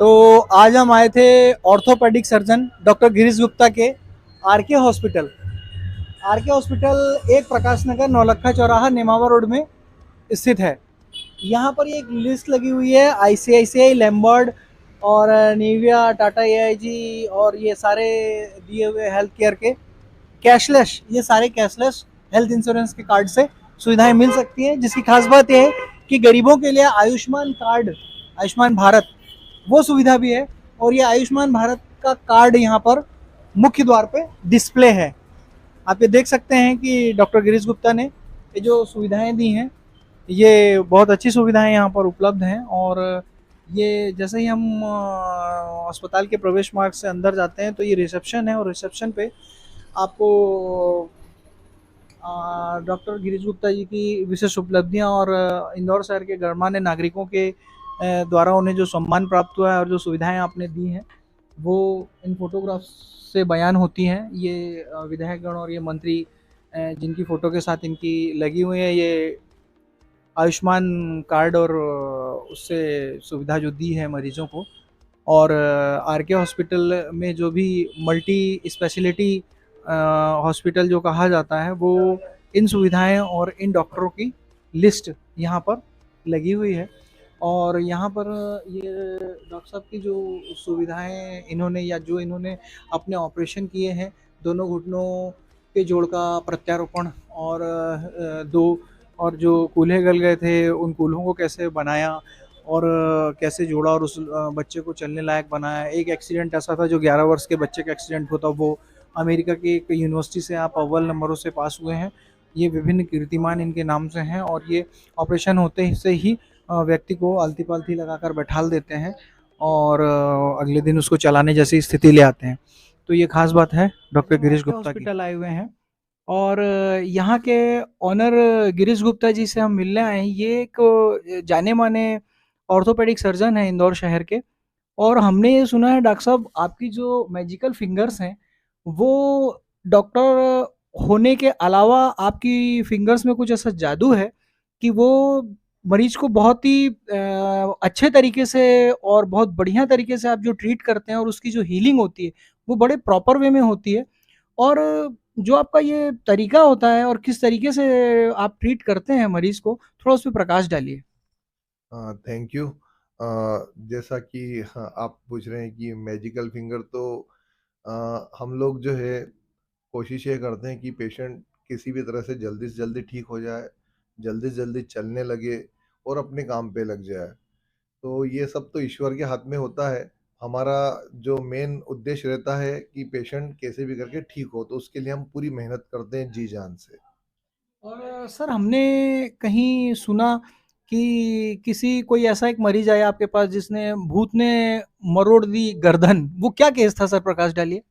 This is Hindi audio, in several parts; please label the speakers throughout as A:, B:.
A: तो आज हम आए थे orthopaedic surgeon doctor Girish Gupta के आरके हॉस्पिटल। आरके हॉस्पिटल एक प्रकाश नगर नौलखा चौराहा नेमावा रोड में स्थित है। यहाँ पर एक लिस्ट लगी हुई है आईसीआईसीआई लैम्बर्ड और निविया टाटा एआईजी और ये सारे दिए हुए हेल्थ केयर के कैशलेस, ये सारे कैशलेस हेल्थ इंश्योरेंस के कार्ड से सुविधाएं मिल सकती हैं। जिसकी खास बात यह है कि गरीबों के लिए आयुष्मान कार्ड, आयुष्मान भारत वो सुविधा भी है। और ये आयुष्मान भारत का कार्ड यहाँ पर मुख्य द्वार पे डिस्प्ले है। आप ये देख सकते हैं कि डॉक्टर गिरीश गुप्ता ने ये जो सुविधाएं दी हैं, ये बहुत अच्छी सुविधाएं यहाँ पर उपलब्ध हैं। और ये जैसे ही हम अस्पताल के प्रवेश मार्ग से अंदर जाते हैं तो ये रिसेप्शन है, और रिसेप्शन पे आपको डॉक्टर गिरीश गुप्ता जी की विशेष उपलब्धियां और इंदौर शहर के गणमान्य नागरिकों के द्वारा उन्हें जो सम्मान प्राप्त हुआ है और जो सुविधाएं आपने दी हैं वो इन फोटोग्राफ्स से बयान होती हैं। ये विधायकगण और ये मंत्री जिनकी फ़ोटो के साथ इनकी लगी हुई है, ये आयुष्मान कार्ड और उससे सुविधा जो दी है मरीजों को। और आरके हॉस्पिटल में जो भी मल्टी स्पेशलिटी हॉस्पिटल जो कहा जाता है, वो इन सुविधाएं और इन डॉक्टरों की लिस्ट यहाँ पर लगी हुई है। और यहाँ पर ये डॉक्टर साहब की जो सुविधाएं इन्होंने या जो इन्होंने अपने ऑपरेशन किए हैं, दोनों घुटनों के जोड़ का प्रत्यारोपण और दो और जो कूल्हे गल गए थे उन कूल्हों को कैसे बनाया और कैसे जोड़ा और उस बच्चे को चलने लायक बनाया। एक एक्सीडेंट ऐसा था जो 11 वर्ष के बच्चे का एक्सीडेंट होता, वो अमेरिका की एक यूनिवर्सिटी से आप अव्वल नंबरों से पास हुए हैं। ये विभिन्न कीर्तिमान इनके नाम से हैं और ये ऑपरेशन होते से ही व्यक्ति को आलती पालती लगाकर बैठाल देते हैं और अगले दिन उसको चलाने जैसी स्थिति ले आते हैं। तो ये खास बात है डॉक्टर गिरीश गुप्ता की। हॉस्पिटल आए हुए हैं और यहाँ के ऑनर गिरीश गुप्ता जी से हम मिलने आए हैं। ये एक जाने माने ऑर्थोपेडिक सर्जन है इंदौर शहर के। और हमने ये सुना है डॉक्टर साहब, आपकी जो मैजिकल फिंगर्स हैं वो डॉक्टर होने के अलावा आपकी फिंगर्स में कुछ ऐसा जादू है कि वो मरीज को बहुत ही अच्छे तरीके से और बहुत बढ़िया तरीके से आप जो ट्रीट करते हैं और उसकी जो हीलिंग होती है वो बड़े प्रॉपर वे में होती है। और जो आपका ये तरीका होता है और किस तरीके से आप ट्रीट करते हैं मरीज को, थोड़ा उस पर प्रकाश डालिए।
B: Thank you. जैसा कि हाँ, आप पूछ रहे हैं कि मैजिकल फिंगर, तो हम लोग जो है कोशिश ये करते हैं कि पेशेंट किसी भी तरह से जल्दी ठीक हो जाए, जल्दी से जल्दी चलने लगे और अपने काम पे लग जाए। तो ये सब तो ईश्वर के हाथ में होता है। हमारा जो मेन उद्देश्य रहता है कि पेशेंट कैसे भी करके ठीक हो, तो उसके लिए हम पूरी मेहनत करते हैं जी जान से।
A: और सर, हमने कहीं सुना कि किसी कोई ऐसा एक मरीज आया आपके पास जिसने भूत ने मरोड़ दी गर्दन, वो क्या केस था सर, प्रकाश डालिए।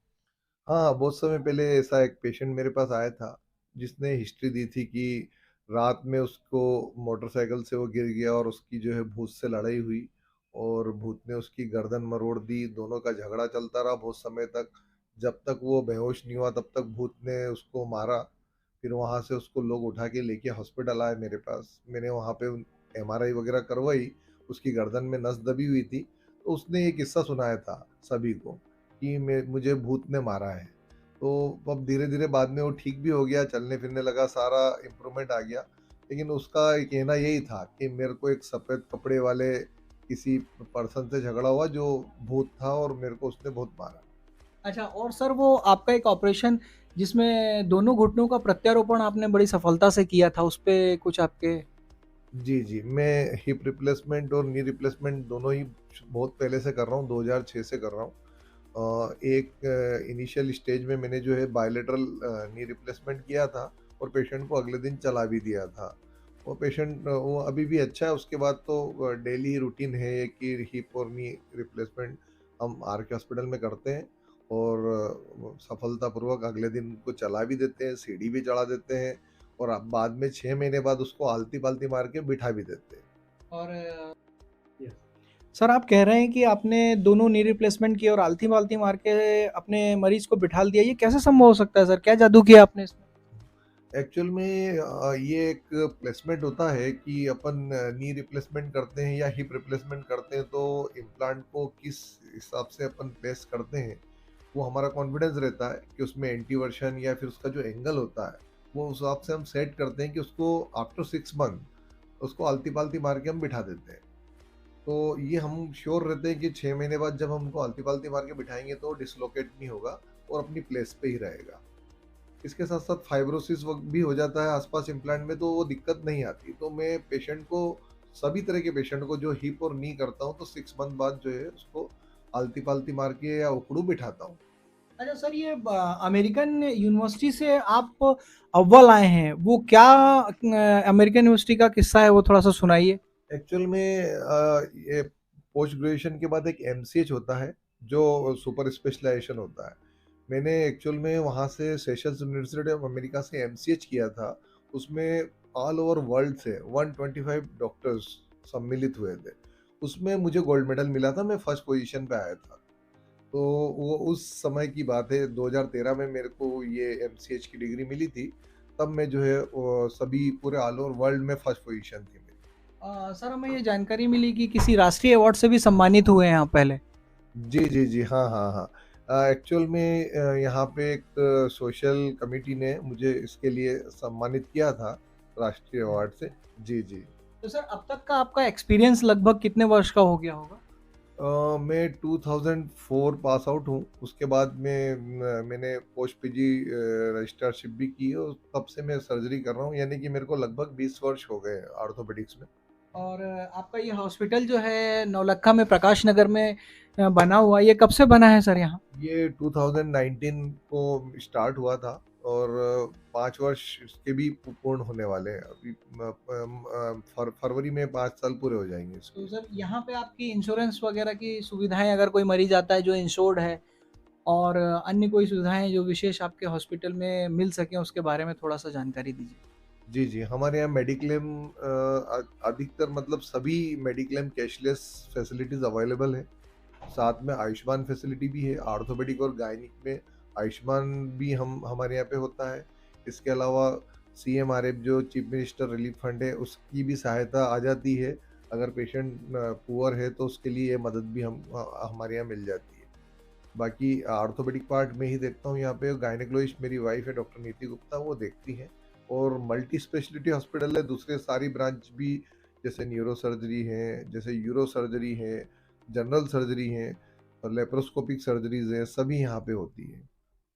B: हाँ, बहुत समय पहले ऐसा एक पेशेंट मेरे पास आया था जिसने हिस्ट्री दी थी कि रात में उसको मोटरसाइकिल से वो गिर गया और उसकी जो है भूत से लड़ाई हुई और भूत ने उसकी गर्दन मरोड़ दी। दोनों का झगड़ा चलता रहा बहुत समय तक। जब तक वो बेहोश नहीं हुआ तब तक भूत ने उसको मारा। फिर वहाँ से उसको लोग उठा के लेके हॉस्पिटल आए मेरे पास। मैंने वहाँ पे एमआरआई वगैरह करवाई। उसकी गर्दन में नस दबी हुई थी, तो उसने ये किस्सा सुनाया था सभी को कि मुझे भूत ने मारा है। तो अब धीरे धीरे बाद में वो ठीक भी हो गया, चलने फिरने लगा, सारा इम्प्रूवमेंट आ गया। लेकिन उसका कहना यही था कि मेरे को एक सफ़ेद कपड़े वाले किसी पर्सन से झगड़ा हुआ जो भूत था और मेरे को उसने बहुत मारा।
A: अच्छा, और सर वो आपका एक ऑपरेशन जिसमें दोनों घुटनों का प्रत्यारोपण आपने बड़ी सफलता से किया था, उस पे कुछ आपके।
B: जी जी, मैं हिप रिप्लेसमेंट और नी रिप्लेसमेंट दोनों ही बहुत पहले से कर रहा हूँ, 2006 से कर रहा हूँ। एक इनिशियल स्टेज में मैंने जो है बायलेटरल नी रिप्लेसमेंट किया था और पेशेंट को अगले दिन चला भी दिया था। वो पेशेंट वो अभी भी अच्छा है। उसके बाद तो डेली रूटीन है कि हिप और नी रिप्लेसमेंट हम आर के हॉस्पिटल में करते हैं और सफलतापूर्वक अगले दिन उनको चला भी देते हैं, सीढ़ी भी चढ़ा देते हैं और अब बाद में 6 महीने बाद उसको आलती पालती मार के बिठा भी देते हैं।
A: और सर, आप कह रहे हैं कि आपने दोनों नी रिप्लेसमेंट किए और आलती पालती मार के अपने मरीज को बिठाल दिया, ये कैसे संभव हो सकता है सर? क्या जादू किया आपने इसमें?
B: एक्चुअल में ये एक प्लेसमेंट होता है कि अपन नी रिप्लेसमेंट करते हैं या हिप रिप्लेसमेंट करते हैं, तो इम्प्लांट को किस हिसाब से अपन प्लेस करते हैं, वो हमारा कॉन्फिडेंस रहता है कि उसमें एंटीवर्शन या फिर उसका जो एंगल होता है, वो उस हिसाब से हम सेट करते हैं कि उसको आफ्टर 6 मंथ उसको आलती-पालती मार के हम बिठा देते हैं। तो ये हम श्योर रहते हैं कि 6 महीने बाद जब हम उनको आलती-पालती मार के बिठाएँगे तो डिसलोकेट नहीं होगा और अपनी प्लेस पे ही रहेगा। इसके साथ-साथ फाइब्रोसिस वक़्त भी हो जाता है आस-पास इम्प्लांट में, तो वो दिक्कत नहीं आती। तो मैं पेशेंट को, सभी तरह के पेशेंट को जो हिप और नी करता हूँ, तो 6 मंथ बाद जो है उसको आलती-पालती मार के या उकड़ू बिठाता हूँ।
A: अच्छा सर, ये अमेरिकन यूनिवर्सिटी से आप अव्वल आए हैं, वो क्या अमेरिकन यूनिवर्सिटी का किस्सा है, वो थोड़ा-सा सुनाइए?
B: एक्चुअल में ये पोस्ट ग्रेजुएशन के बाद एक एमसीएच होता है, जो सुपर स्पेशलाइजेशन होता है। मैंने एक्चुअल में वहाँ से सेशंस यूनिवर्सिटी ऑफ अमेरिका से एमसीएच किया था। उसमें ऑल ओवर वर्ल्ड से 125 डॉक्टर्स सम्मिलित हुए थे। उसमें मुझे गोल्ड मेडल मिला था, मैं फर्स्ट पोजीशन पे आया था। तो वो उस समय की बात है, 2013 में मेरे को ये एमसीएच की डिग्री मिली थी। तब मैं जो है वो सभी पूरे ऑल ओवर वर्ल्ड में फर्स्ट पोजीशन थी मेरी।
A: सर, हमें ये जानकारी मिली कि किसी राष्ट्रीय अवार्ड से भी सम्मानित हुए हैं आप पहले।
B: जी, जी, जी। हाँ, हाँ, हाँ। एक्चुअल में यहाँ पे एक सोशल कमिटी ने मुझे इसके लिए सम्मानित किया था राष्ट्रीय अवार्ड से। जी, जी।
A: तो सर, अब तक का आपका एक्सपीरियंस लगभग कितने वर्ष का हो गया होगा?
B: मैं 2004 पास आउट हूँ। उसके बाद में मैंने पोस्ट पीजी रजिस्ट्रारशिप भी की और तब से मैं सर्जरी कर रहा हूँ, यानी कि मेरे को लगभग 20 वर्ष हो गए ऑर्थोपेडिक्स में।
A: और आपका ये हॉस्पिटल जो है नौलक्खा में प्रकाश नगर में बना हुआ, ये कब से बना है सर यहाँ?
B: ये 2019 को स्टार्ट हुआ था और 5 वर्ष इसके भी पूर्ण होने वाले हैं। अभी फरवरी में 5 साल पूरे हो जाएँगे
A: तो
B: इसके।
A: सर, यहाँ पे आपकी इंश्योरेंस वगैरह की सुविधाएँ, अगर कोई मरीज़ आता है जो इंश्योर्ड है और अन्य कोई सुविधाएँ जो विशेष आपके हॉस्पिटल में मिल सकें, उसके बारे में थोड़ा-सा जानकारी दीजिए?
B: जी, जी। हमारे यहाँ मेडिक्लेम अधिकतर मतलब सभी मेडिक्लेम कैशलेस फैसिलिटीज़ अवेलेबल है। साथ में आयुष्मान फैसिलिटी भी है, ऑर्थोपेडिक और गायनिक में आयुष्मान भी हम हमारे यहाँ पे होता है। इसके अलावा सीएमआरएफ जो चीफ मिनिस्टर रिलीफ फंड है, उसकी भी सहायता आ जाती है। अगर पेशेंट पुअर है तो उसके लिए ये मदद भी हमारे यहाँ मिल जाती है। बाकी ऑर्थोपेडिक पार्ट में ही देखता हूँ यहाँ पे, गायनेकोलॉजिस्ट मेरी वाइफ़ है डॉक्टर नीति गुप्ता, वो देखती हैं। और मल्टी स्पेशलिटी हॉस्पिटल है, दूसरे सारी ब्रांच भी, जैसे न्यूरो सर्जरी है, जैसे यूरो सर्जरी है, जनरल सर्जरी है और लेप्रोस्कोपिक सर्जरीज़ हैं, सभी यहाँ पे होती हैं।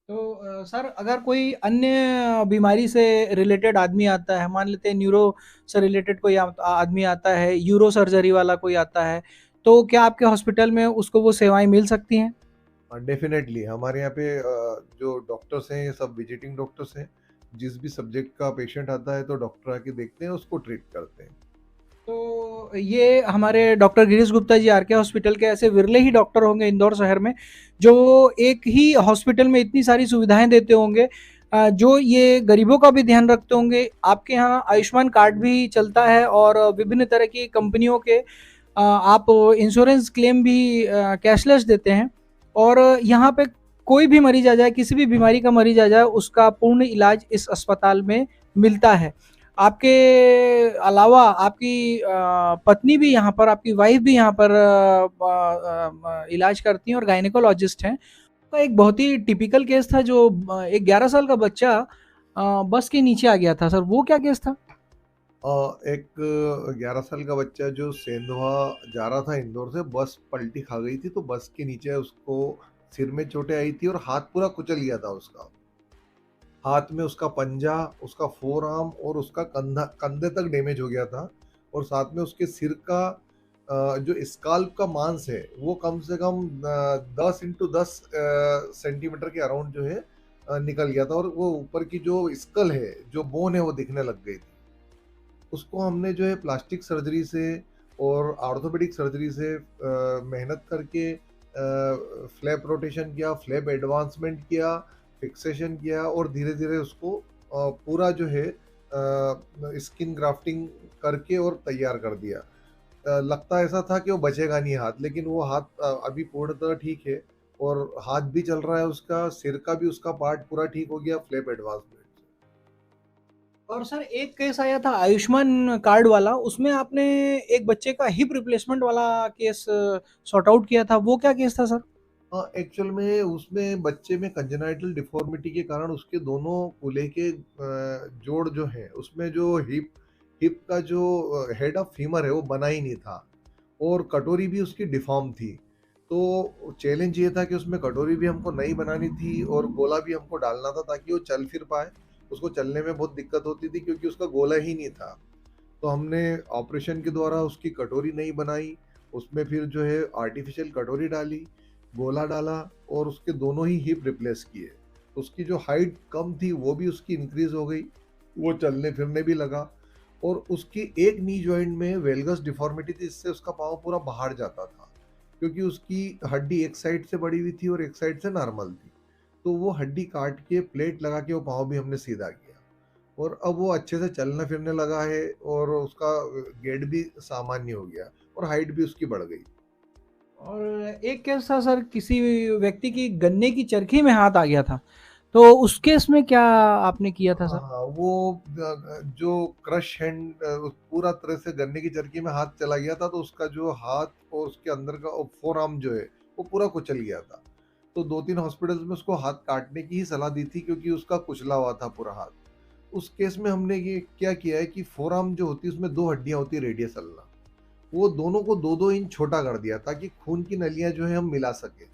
A: तो सर, अगर कोई अन्य बीमारी से रिलेटेड आदमी आता है, मान लेते हैं न्यूरो से रिलेटेड कोई आदमी आता है, यूरो सर्जरी वाला कोई आता है, तो क्या आपके हॉस्पिटल में उसको वो सेवाएँ मिल सकती हैं?
B: डेफ़िनेटली हमारे यहाँ पे जो डॉक्टर्स हैं, ये सब विजिटिंग डॉक्टर्स हैं। जिस भी सब्जेक्ट का पेशेंट आता है तो डॉक्टर आके देखते हैं, उसको ट्रीट करते हैं।
A: तो ये हमारे doctor Girish Gupta ji R K hospital के ऐसे विरले ही डॉक्टर होंगे इंदौर शहर में, जो एक ही हॉस्पिटल में इतनी सारी सुविधाएँ देते होंगे, जो ये गरीबों का भी ध्यान रखते होंगे। आपके यहाँ आयुष्मान कार्ड भी चलता है और विभिन्न तरह की कंपनियों के आप इंश्योरेंस क्लेम भी कैशलेस देते हैं, और यहाँ पे कोई भी मरीज़ आ जाए, किसी भी बीमारी का मरीज़ आ जाए, उसका पूर्ण इलाज इस अस्पताल में मिलता है। आपके अलावा आपकी पत्नी भी यहाँ पर, आपकी वाइफ़ भी यहाँ पर इलाज करती हैं और गायनेकोलॉजिस्ट हैं। तो एक बहुत ही टिपिकल केस था, जो एक 11 साल का बच्चा बस के नीचे आ गया था सर, वो क्या केस था?
B: एक 11 साल का बच्चा जो सेंधवा जा रहा था इंदौर से, बस पलटी खा गई थी, तो बस के नीचे उसको सिर में चोटें आई थी और हाथ पूरा कुचल गया था उसका। हाथ में उसका पंजा, उसका फोरआर्म और उसका कंधे तक डैमेज हो गया था और साथ में उसके सिर का जो स्काल्प का मांस है, वो कम से कम 10 इंटू 10 सेंटीमीटर के अराउंड जो है निकल गया था और वो ऊपर की जो स्कल है, जो बोन है, वो दिखने लग गई थी। उसको हमने जो है प्लास्टिक सर्जरी से और ऑर्थोपेडिक सर्जरी से मेहनत करके फ्लैप रोटेशन किया, फ्लैप एडवांसमेंट किया, फिक्सेशन किया और धीरे-धीरे उसको पूरा जो है स्किन ग्राफ्टिंग करके और तैयार कर दिया। लगता ऐसा था कि वो बचेगा नहीं हाथ, लेकिन वो हाथ अभी पूर्णतः ठीक है और हाथ भी चल रहा है उसका, सिर का भी उसका पार्ट पूरा ठीक हो गया फ्लैप एडवांसमेंट से।
A: और सर एक केस आया था आयुष्मान कार्ड वाला, उसमें आपने एक बच्चे का हिप रिप्लेसमेंट वाला केस सॉर्ट आउट किया था, वो क्या केस था सर?
B: हाँ, एक्चुअल में उसमें बच्चे में कंजेनाइटल डिफॉर्मिटी के कारण उसके दोनों कूल्हे के जोड़ जो है उसमें जो हिप हिप का जो हेड ऑफ फीमर है वो बना ही नहीं था, और कटोरी भी उसकी डिफॉर्म थी। तो चैलेंज ये था कि उसमें कटोरी भी हमको नई बनानी थी और गोला भी हमको डालना था ताकि वो चल फिर पाए। उसको चलने में बहुत दिक्कत होती थी क्योंकि उसका गोला ही नहीं था। तो हमने ऑपरेशन के द्वारा उसकी कटोरी नहीं बनाई, उसमें फिर जो है आर्टिफिशियल कटोरी डाली, गोला डाला और उसके दोनों ही हिप रिप्लेस किए। उसकी जो हाइट कम थी वो भी उसकी इंक्रीज हो गई, वो चलने फिरने भी लगा। और उसकी एक नी जॉइंट में वेलगस डिफॉर्मिटी थी, जिससे उसका पाँव पूरा बाहर जाता था, क्योंकि उसकी हड्डी एक साइड से बड़ी हुई थी और एक साइड से नॉर्मल थी। तो वो हड्डी काट के प्लेट लगा के वो पाँव भी हमने सीधा किया, और अब वो अच्छे से चलना फिरने लगा है और उसका गेट भी सामान्य हो गया और हाइट भी उसकी बढ़ गई।
A: और एक केस था सर, किसी व्यक्ति की गन्ने की चरखी में हाथ आ गया था, तो उस केस में क्या आपने किया था
B: हाँ,
A: सर?
B: हाँ, वो जो क्रश हैंड पूरा तरह से गन्ने की चरखी में हाथ चला गया था, तो उसका जो हाथ और उसके अंदर का फोर आर्म जो है वो पूरा कुचल गया था। तो 2-3 हॉस्पिटल्स में उसको हाथ काटने की ही सलाह दी थी क्योंकि उसका कुचला हुआ था पूरा हाथ। उस केस में हमने ये क्या किया है कि फोर आर्म जो होती है उसमें 2 हड्डियाँ होती है रेडियस अल्ना, वो दोनों को 2-2 इंच छोटा कर दिया ताकि खून की नलियाँ जो है हम मिला सकें।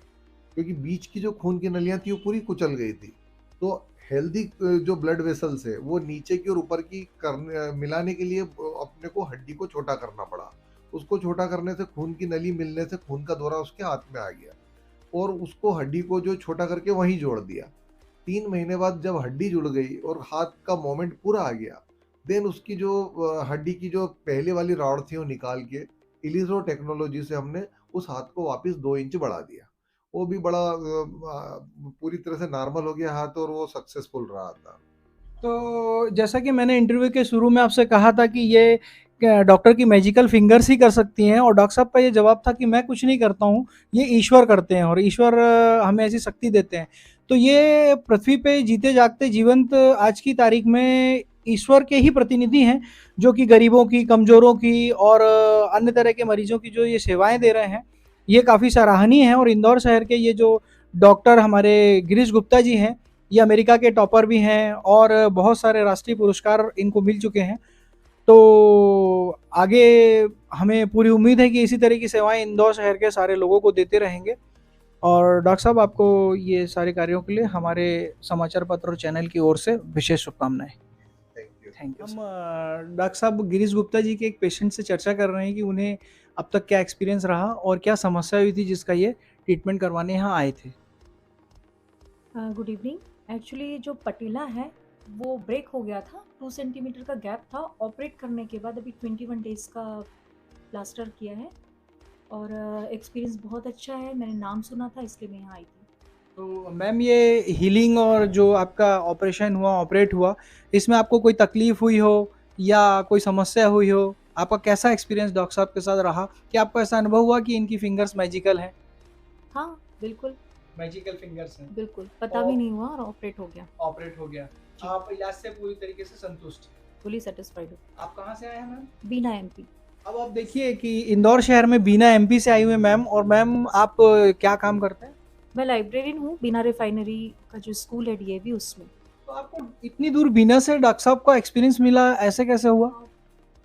B: क्योंकि बीच की जो खून की नलियाँ थी वो पूरी कुचल गई थी। तो हेल्दी जो ब्लड वेसल्स है वो नीचे की और ऊपर की करने मिलाने के लिए अपने को हड्डी को छोटा करना पड़ा। उसको छोटा करने से खून की नली मिलने से खून का दौरा उसके हाथ में आ गया, और उसको हड्डी को जो छोटा करके वहीं जोड़ दिया। 3 महीने बाद जब हड्डी जुड़ गई और हाथ का मोमेंट पूरा आ गया, देन उसकी जो हड्डी की जो पहले वाली रॉड थी वो निकाल के इलिज़ो टेक्नोलॉजी से हमने उस हाथ को वापस 2 इंच बढ़ा दिया। वो भी बड़ा पूरी तरह से नॉर्मल हो गया हाथ और वो सक्सेसफुल रहा था।
A: तो जैसा कि मैंने इंटरव्यू के शुरू में आपसे कहा था कि ये डॉक्टर की मैजिकल फिंगर्स ही कर सकती हैं, और डॉक्टर साहब का ये जवाब था कि मैं कुछ नहीं करता हूँ, ये ईश्वर करते हैं और ईश्वर हमें ऐसी शक्ति देते हैं। तो ये पृथ्वी पे जीते जागते जीवंत आज की तारीख में ईश्वर के ही प्रतिनिधि हैं, जो कि गरीबों की, कमज़ोरों की और अन्य तरह के मरीजों की जो ये सेवाएं दे रहे हैं, ये काफ़ी सराहनीय है। और इंदौर शहर के ये जो डॉक्टर हमारे गिरीश गुप्ता जी हैं, ये अमेरिका के टॉपर भी हैं और बहुत सारे राष्ट्रीय पुरस्कार इनको मिल चुके हैं। तो आगे हमें पूरी उम्मीद है कि इसी तरह की सेवाएं इंदौर शहर के सारे लोगों को देते रहेंगे। और डॉक्टर साहब, आपको ये सारे कार्यों के लिए हमारे समाचार पत्र और चैनल की ओर से विशेष शुभकामनाएं।
B: Thank you.
A: Thank you. हम डॉक्टर साहब गिरीश गुप्ता जी के एक पेशेंट से चर्चा कर रहे हैं कि उन्हें अब तक क्या एक्सपीरियंस रहा और क्या समस्या हुई थी जिसका ये ट्रीटमेंट करवाने यहाँ आए थे।
C: Good evening. एक्चुअली जो पटीला है वो ब्रेक हो गया था, 2 सेंटीमीटर का गैप था। ऑपरेट करने के बाद अभी 21 डेज़ का प्लास्टर किया है और एक्सपीरियंस बहुत अच्छा है। मैंने नाम सुना था इसलिए मैं यहाँ आई थी।
A: तो मैम, ये हीलिंग और जो आपका ऑपरेशन हुआ, ऑपरेट हुआ, इसमें आपको कोई तकलीफ हुई हो या कोई समस्या हुई हो? आपका कैसा एक्सपीरियंस डॉक्टर साहब के साथ रहा? क्या आपको ऐसा अनुभव हुआ कि इनकी फिंगर्स मैजिकल हैं?
C: हाँ, बिल्कुल,
A: मैजिकल फिंगर्स हैं
C: बिल्कुल। पता भी
A: और
C: नहीं हुआ और ऑपरेट हो गया।
A: ऑपरेट हो गया।
C: जी,
A: आप इलाज से पूरी तरीके से संतुष्ट हैं।
C: फुली सैटिस्फाइड हूँ।
A: आप कहाँ से आए हैं मैम?
C: बीना एमपी।
A: अब आप देखिए कि इंदौर शहर में बीना एमपी से आई हुई हैं मैम, और मैम आप क्या काम करते हैं?
C: मैं लाइब्रेरियन हूँ, बीना रिफाइनरी का जो स्कूल है डीएवी उसमें।
A: तो आपको इतनी दूर बीना से डॉक्टर साहब का एक्सपीरियंस मिला, ऐसे कैसे हुआ?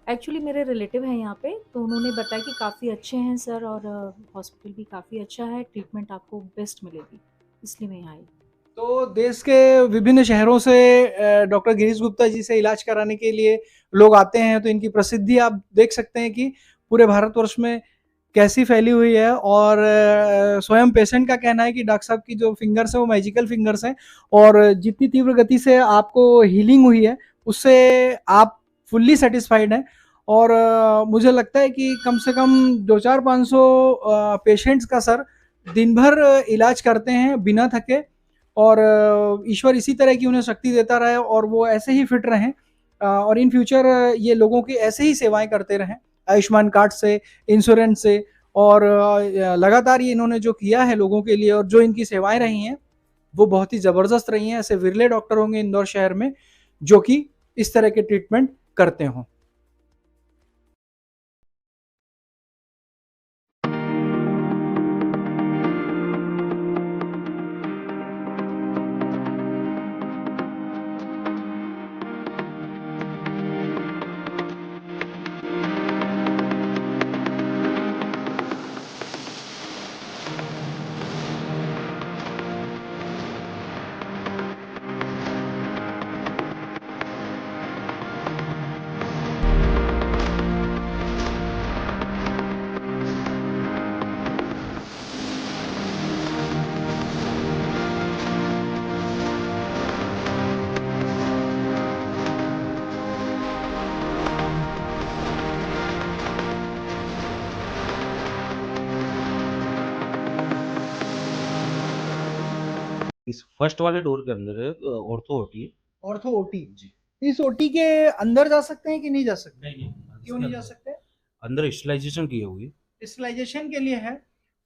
C: एक्चुअली मेरे रिलेटिव हैं यहाँ पे, तो उन्होंने बताया कि काफ़ी अच्छे हैं सर और हॉस्पिटल भी काफ़ी अच्छा है, ट्रीटमेंट आपको बेस्ट मिलेगी, इसलिए मैं यहाँ आई।
A: तो देश के विभिन्न शहरों से डॉक्टर गिरीश गुप्ता जी से इलाज कराने के लिए लोग आते हैं, तो इनकी प्रसिद्धि आप देख सकते हैं कि पूरे भारतवर्ष में कैसी फैली हुई है। और स्वयं पेशेंट का कहना है कि डॉक्टर साहब की जो फिंगर्स हैं वो मैजिकल फिंगर्स हैं, और जितनी तीव्र गति से आपको हीलिंग हुई है उससे आप फुल्ली सेटिस्फाइड हैं। और मुझे लगता है कि कम से कम 200-500 पेशेंट्स का सर दिन भर इलाज करते हैं बिना थके, और ईश्वर इसी तरह की उन्हें शक्ति देता रहे और वो ऐसे ही फिट रहें, और इन फ्यूचर ये लोगों की ऐसे ही सेवाएं करते रहें, आयुष्मान कार्ड से, इंश्योरेंस से। और लगातार ये इन्होंने जो किया है लोगों के लिए और जो इनकी सेवाएं रही हैं वो बहुत ही ज़बरदस्त रही हैं। ऐसे विरले डॉक्टर होंगे इंदौर शहर में जो कि इस तरह के ट्रीटमेंट करते हों।
D: इस फर्स्ट वाले डोर के अंदर है ऑर्थो होती है।
A: ऑर्थो ओटी,
D: जी।
A: इस ओटी के अंदर जा सकते हैं कि नहीं जा सकते?
D: नहीं
A: क्यों नहीं जा सकते?
D: अंदर स्टरलाइजेशन की हुई।
A: स्टरलाइजेशन के लिए है।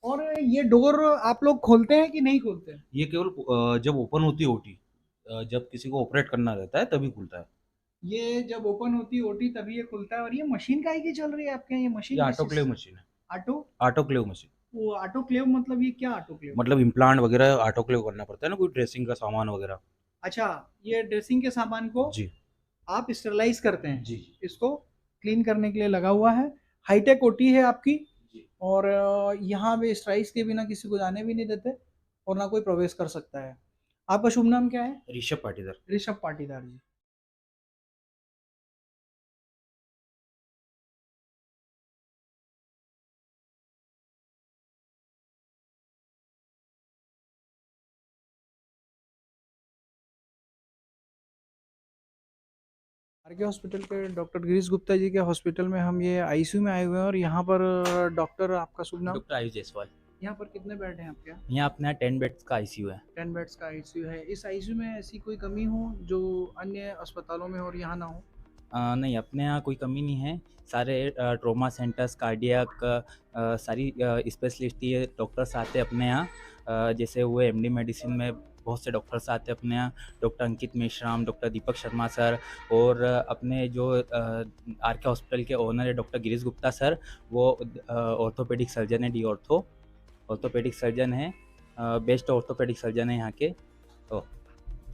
A: और ये डोर आप लोग खोलते हैं कि नहीं खोलते हैं?
D: ये केवल जब ओपन होती है ओटी, जब किसी को ऑपरेट करना रहता है तभी खुलता है।
A: ये जब ओपन होती है ओटी तभी ये खुलता है। और ये मशीन काहे की चल रही है आपके यहाँ? ये मशीन
D: ये
A: किस चीज़
D: ऑटोक्लेव
A: से?
D: मशीन है।
A: ऑटो
D: ऑटोक्लेव मशीन
A: वो ऑटोक्लेव मतलब ये क्या ऑटोक्लेव?
D: मतलब इम्प्लांट वगैरह ऑटोक्लेव करना पड़ता है ना, कोई ड्रेसिंग का सामान वगैरह।
A: अच्छा, ये ड्रेसिंग के सामान को
D: जी
A: आप स्टरलाइज करते हैं,
D: जी
A: इसको क्लीन करने के लिए लगा हुआ है। हाईटेक ओटी है आपकी।
D: जी।
A: और यहाँ पे स्ट्राइक्स के बिना किसी को जाने भी नहीं देते और ना कोई प्रवेश कर सकता है। आपका शुभ नाम क्या है?
D: ऋषभ पाटीदार।
A: ऋषभ पाटीदार जी। आरके हॉस्पिटल के डॉक्टर गिरीश गुप्ता जी के हॉस्पिटल में हम ये आईसीयू में आए हुए हैं। और यहाँ पर डॉक्टर, आपका शुभ नाम?
E: डॉक्टर आयुष जायसवाल।
A: यहाँ पर कितने बेड हैं आपके यहाँ?
E: यहाँ अपने यहाँ 10 बेड्स का आईसीयू है।
A: 10 बेड्स का आईसीयू है। इस आईसीयू में ऐसी कोई कमी हो जो अन्य अस्पतालों में और यहाँ ना हो?
E: नहीं, अपने यहाँ कोई कमी नहीं है। सारे ट्रॉमा सेंटर्स, कार्डियक, सारी स्पेशलिस्ट ये डॉक्टर्स आते हैं अपने यहाँ। जैसे हुए एमडी मेडिसिन में बहुत से डॉक्टर्स आते हैं अपने यहाँ। डॉक्टर अंकित मेश्राम, डॉक्टर दीपक शर्मा सर, और अपने जो आरके हॉस्पिटल के ओनर है डॉक्टर गिरीश गुप्ता सर, वो ऑर्थोपेडिक सर्जन है, डी ऑर्थोपेडिक सर्जन है, बेस्ट ऑर्थोपेडिक सर्जन है यहाँ के।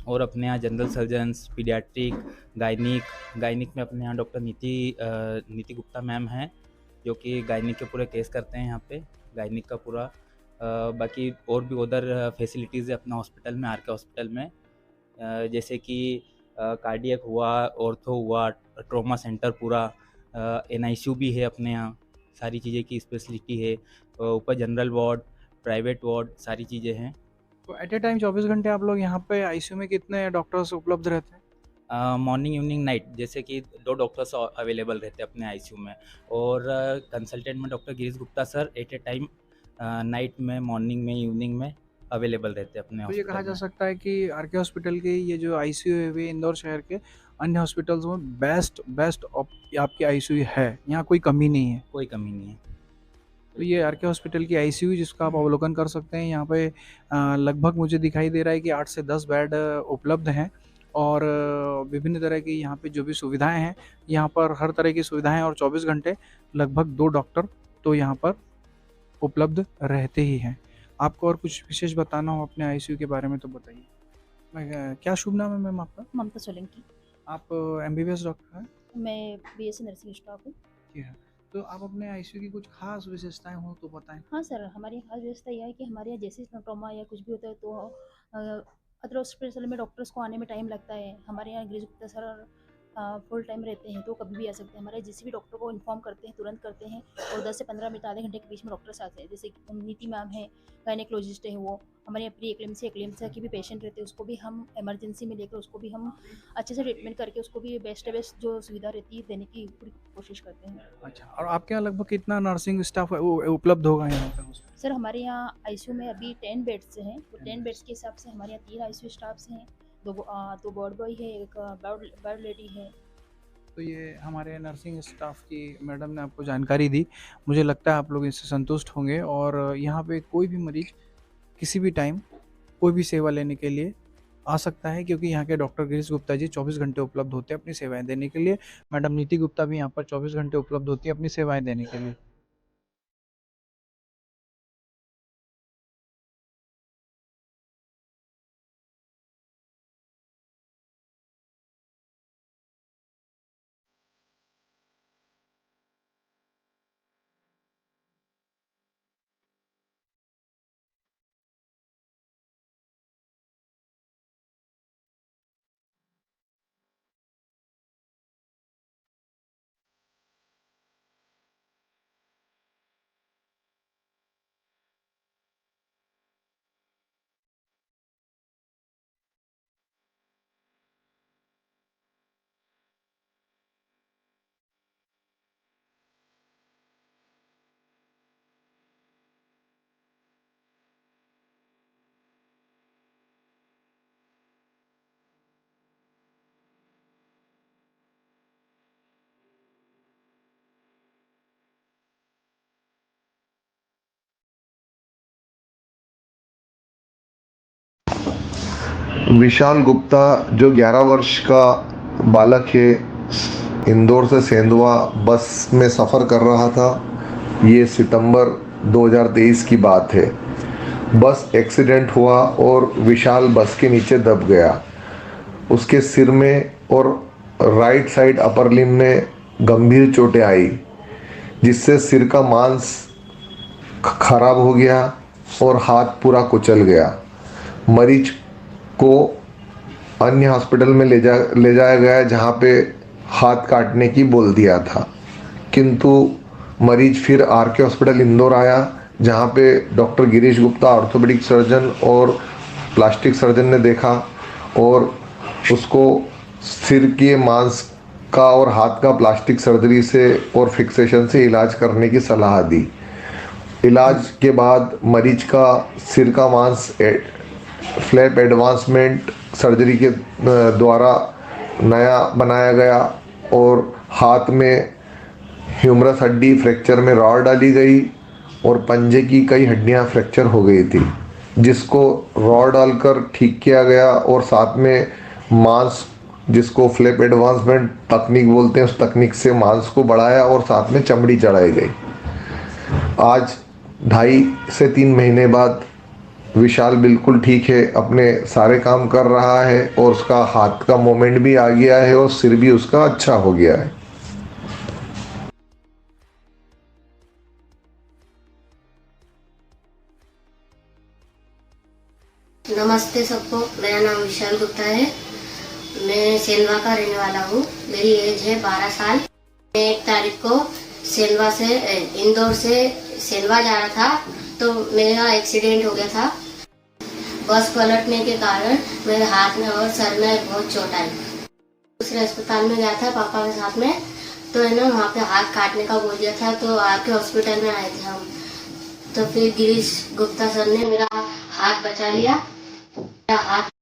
E: और अपने यहाँ जनरल सर्जन्स, पीडियाट्रिक, गायनिक में अपने यहाँ डॉक्टर नीति गुप्ता मैम हैं, जो कि गायनिक के पूरे केस करते हैं यहाँ पे, गायनिक का पूरा। बाकी और भी उधर फैसिलिटीज़ है अपना हॉस्पिटल में, आरके हॉस्पिटल में, जैसे कि कार्डियक हुआ, ऑर्थो हुआ, ट्रॉमा सेंटर पूरा, एनआईसीयू भी है अपने यहाँ, सारी चीज़ें की स्पेशलिटी है। ऊपर जनरल वार्ड, प्राइवेट वार्ड, सारी चीज़ें हैं।
A: तो एट ए टाइम 24 घंटे आप लोग यहाँ पे आईसीयू में कितने डॉक्टर्स उपलब्ध रहते हैं?
E: मॉर्निंग, इवनिंग, नाइट, जैसे कि 2 डॉक्टर्स अवेलेबल रहते हैं अपने आईसीयू में। और कंसल्टेंट में doctor Girish Gupta sir at a time night में, मॉर्निंग में, इवनिंग में अवेलेबल रहते हैं अपने
A: तो ये कहा
E: हॉस्पिटल
A: जा
E: में।
A: सकता है कि आरके हॉस्पिटल के ये जो आईसीयू है वे इंदौर शहर के अन्य हॉस्पिटल्स में बेस्ट आपकी आईसीयू है, यहाँ कोई कमी नहीं है।
E: कोई कमी नहीं है।
A: तो ये आरके हॉस्पिटल की आईसीयू जिसका आप अवलोकन कर सकते हैं। यहाँ पे लगभग मुझे दिखाई दे रहा है कि 8 से 10 बेड उपलब्ध हैं। और विभिन्न तरह की यहाँ पे जो भी सुविधाएं हैं, यहाँ पर हर तरह की सुविधाएं। और 24 घंटे लगभग 2 डॉक्टर तो यहाँ पर उपलब्ध रहते ही हैं। आपको और कुछ विशेष बताना हो अपने आईसीयू के बारे में तो बताइए। क्या शुभ नाम है मैम आपका?
F: ममता सोलंकी।
A: आप एमबीबीएस डॉक्टर हैं?
F: मैं बीएससी नर्सिंग स्टाफ हूँ।
A: जी हाँ। तो आप अपने आईसीयू की कुछ खास विशेषताएं हो तो बताएं।
F: हाँ सर, हमारी खास व्यवस्था यह है कि हमारे यहाँ जैसे ट्रॉमा या कुछ भी होता है तो अदर हॉस्पिटल में डॉक्टर्स को आने में टाइम लगता है। हमारे यहाँ Girish Gupta sir full time रहते हैं, तो कभी भी आ सकते हैं। हमारे जिस भी डॉक्टर को इन्फॉर्म करते हैं तुरंत करते हैं। और 10 से 15 मिनट, आधे घंटे के बीच में डॉक्टर्स आते हैं। जैसे नीति मैम है, गायनेकोलॉजिस्ट है, वो हमारे यहाँ प्री एक्लेम्सिया की भी पेशेंट रहते हैं, उसको भी हम इमरजेंसी में लेकर उसको भी हम अच्छे से ट्रीटमेंट करके उसको भी बेस्ट जो सुविधा रहती है देने की पूरी कोशिश करते हैं।
A: अच्छा, और आपके यहाँ लगभग कितना नर्सिंग स्टाफ उपलब्ध होगा यहाँ पर?
F: सर, हमारे यहाँ आईसीयू में अभी 10 बेड्स हैं। तो 10 बेड्स के हिसाब से हमारे यहाँ 3 आईसीयू स्टाफ्स हैं, 2 वार्ड बॉय है, एक बेड लेडी है।
A: तो ये हमारे नर्सिंग स्टाफ की मैडम ने आपको जानकारी दी। मुझे लगता है आप लोग इससे संतुष्ट होंगे। और यहाँ पे कोई भी मरीज किसी भी टाइम कोई भी सेवा लेने के लिए आ सकता है, क्योंकि यहाँ के डॉक्टर गिरीश गुप्ता जी 24 घंटे उपलब्ध होते हैं अपनी सेवाएं देने के लिए। मैडम नीति गुप्ता भी यहाँ पर 24 घंटे उपलब्ध होती है अपनी सेवाएं देने के लिए।
B: विशाल गुप्ता जो 11 वर्ष का बालक है, इंदौर से सेंधवा बस में सफ़र कर रहा था। ये सितंबर 2023 की बात है। बस एक्सीडेंट हुआ और विशाल बस के नीचे दब गया। उसके सिर में और राइट साइड अपर लिम्ब में गंभीर चोटें आई, जिससे सिर का मांस खराब हो गया और हाथ पूरा कुचल गया। मरीज को अन्य हॉस्पिटल में ले जाया गया, जहां पे हाथ काटने की बोल दिया था, किंतु मरीज फिर आरके हॉस्पिटल इंदौर आया, जहां पे doctor Girish Gupta orthopaedic surgeon और प्लास्टिक सर्जन ने देखा और उसको सिर के मांस का और हाथ का प्लास्टिक सर्जरी से और फिक्सेशन से इलाज करने की सलाह दी। इलाज के बाद मरीज का सिर का मांस फ्लैप एडवांसमेंट सर्जरी के द्वारा नया बनाया गया और हाथ में ह्यूमरस हड्डी फ्रैक्चर में रॉड डाली गई और पंजे की कई हड्डियां फ्रैक्चर हो गई थी, जिसको रॉड डालकर ठीक किया गया और साथ में मांस, जिसको फ्लैप एडवांसमेंट तकनीक बोलते हैं, उस तकनीक से मांस को बढ़ाया और साथ में चमड़ी चढ़ाई गई। आज 2.5 से 3 महीने बाद विशाल बिल्कुल ठीक है, अपने सारे काम कर रहा है और उसका हाथ का मूवमेंट भी आ गया है और सिर भी उसका अच्छा हो गया है।
G: नमस्ते सबको, मेरा नाम विशाल गुप्ता है। मैं सेंधवा का रहने वाला हूँ। मेरी एज है 12 साल। मैं 1 तारीख को इंदौर से सेंधवा जा रहा था, तो मेरा एक्सीडेंट हो गया था। बस पलटने के कारण मेरे हाथ में और सर में बहुत चोट आई। दूसरे अस्पताल में गया था पापा के साथ में, तो है ना वहाँ पे हाथ काटने का बोल दिया था, तो आके हॉस्पिटल में आए थे हम। तो फिर गिरीश गुप्ता सर ने मेरा हाथ बचा लिया। मेरा हाथ